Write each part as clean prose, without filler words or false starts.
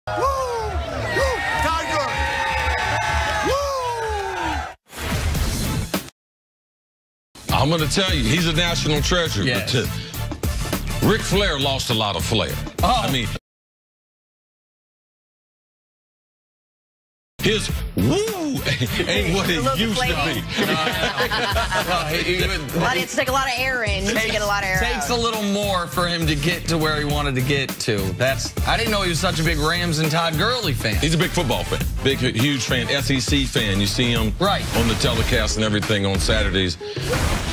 Woo! Woo! Tiger! Woo! I'm going to tell you, he's a national treasure. Yes. But Ric Flair lost a lot of flair. Oh. I mean, his woo ain't what it used to be. Well, it's take a lot of air in. You get a lot of air Takes out. a little more for him to get to where he wanted to get to. I didn't know he was such a big Rams and Todd Gurley fan. He's a big football fan. Big, huge fan. SEC fan. You see him on the telecast and everything on Saturdays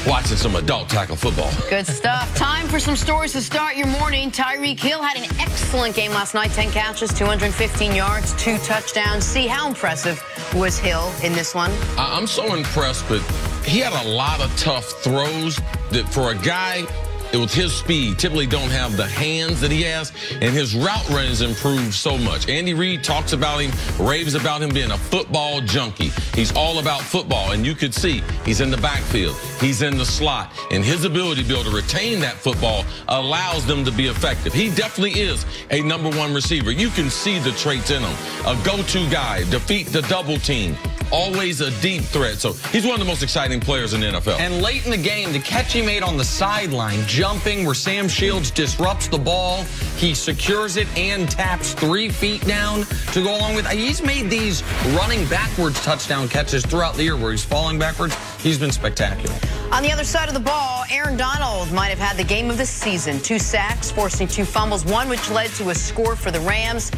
watching some adult tackle football. Good stuff. Time for some stories to start your morning. Tyreek Hill had an excellent game last night. 10 catches, 215 yards, 2 touchdowns. See, how impressive was Hill in this one? I'm so impressed, but he had a lot of tough throws that for a guy with his speed, typically don't have the hands that he has, and his route runs improved so much. Andy Reid talks about him, raves about him being a football junkie. He's all about football, and you could see he's in the backfield, he's in the slot, and his ability to be able to retain that football allows them to be effective. He definitely is a #1 receiver. You can see the traits in him. A go-to guy, defeat the double team, always a deep threat. So he's one of the most exciting players in the NFL. And late in the game, the catch he made on the sideline, jumping where Sam Shields disrupts the ball, he secures it and taps 3 feet down to go along with. He's made these running backwards touchdown catches throughout the year where he's falling backwards. He's been spectacular. On the other side of the ball, Aaron Donald might have had the game of the season. 2 sacks, forcing 2 fumbles, one which led to a score for the Rams.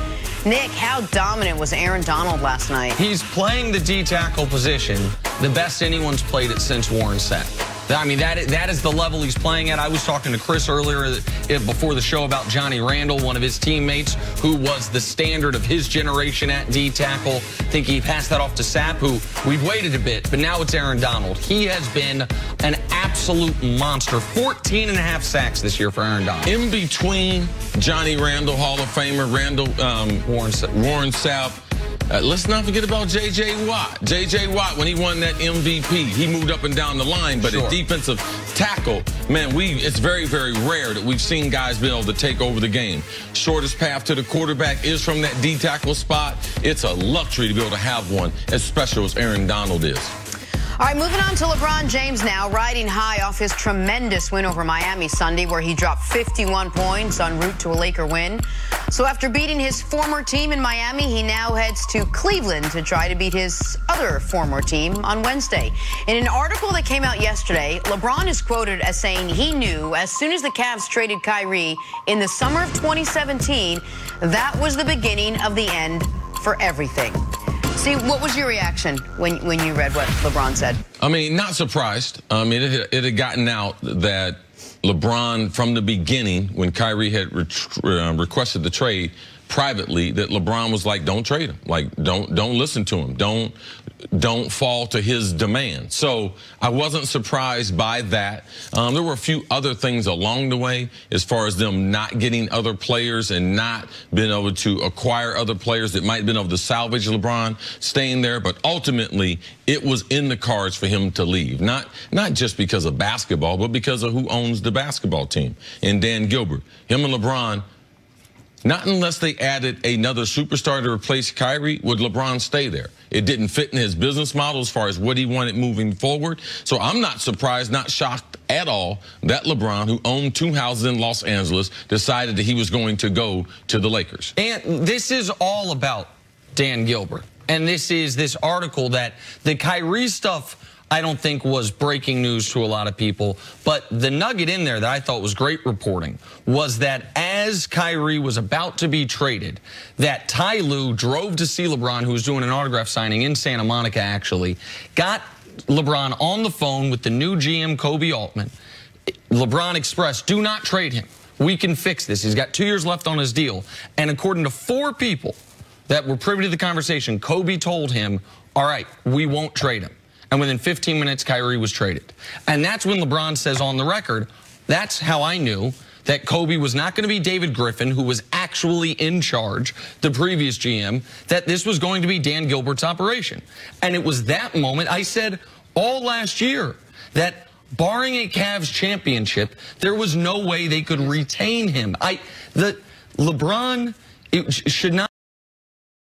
Nick, how dominant was Aaron Donald last night? He's playing the D-tackle position, the best anyone's played it since Warren Sapp. I mean, that is the level he's playing at. I was talking to Chris earlier before the show about Johnny Randall, one of his teammates, who was the standard of his generation at D-tackle. I think he passed that off to Sapp, who we've waited a bit, but now it's Aaron Donald. He has been an absolute monster. 14.5 sacks this year for Aaron Donald. In between Johnny Randall, Hall of Famer, Warren Sapp, let's not forget about J.J. Watt. J.J. Watt, when he won that MVP, he moved up and down the line. But at defensive tackle, man, it's very, very rare that we've seen guys be able to take over the game. Shortest path to the quarterback is from that D-tackle spot. It's a luxury to be able to have one as special as Aaron Donald is. All right, moving on to LeBron James now, riding high off his tremendous win over Miami Sunday, where he dropped 51 points en route to a Laker win. So after beating his former team in Miami, he now heads to Cleveland to try to beat his other former team on Wednesday. In an article that came out yesterday, LeBron is quoted as saying he knew as soon as the Cavs traded Kyrie in the summer of 2017, that was the beginning of the end for everything. See, what was your reaction when you read what LeBron said? I mean, not surprised. I mean, it had gotten out that LeBron, from the beginning, when Kyrie had requested the trade privately, that LeBron was like, don't trade him. Like, don't listen to him. Don't fall to his demand. So I wasn't surprised by that. There were a few other things along the way as far as them not getting other players and not being able to acquire other players that might have been able to salvage LeBron staying there. But ultimately, it was in the cards for him to leave. Not just because of basketball, but because of who owns the basketball team. And Dan Gilbert. Him and LeBron, not unless they added another superstar to replace Kyrie, would LeBron stay there. It didn't fit in his business model as far as what he wanted moving forward. So I'm not surprised, not shocked at all that LeBron, who owned 2 houses in Los Angeles, decided that he was going to go to the Lakers. And this is all about Dan Gilbert. And this is this article that the Kyrie stuff, I don't think was breaking news to a lot of people. But the nugget in there that I thought was great reporting was that as Kyrie was about to be traded, that Ty Lue drove to see LeBron, who was doing an autograph signing in Santa Monica, actually, got LeBron on the phone with the new GM, Kobe Altman. LeBron expressed, do not trade him. We can fix this. He's got 2 years left on his deal. And according to 4 people that were privy to the conversation, Kobe told him, all right, we won't trade him. And within 15 minutes, Kyrie was traded. And that's when LeBron says on the record, that's how I knew that Kobe was not going to be David Griffin, who was actually in charge, the previous GM, that this was going to be Dan Gilbert's operation. And it was that moment, I said all last year, that barring a Cavs championship, there was no way they could retain him. LeBron, it should not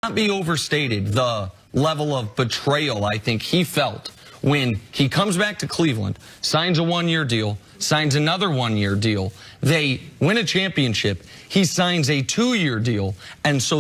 not be overstated the level of betrayal I think he felt when he comes back to Cleveland, signs a one-year deal, signs another one-year deal. They win a championship. He signs a 2-year deal. And so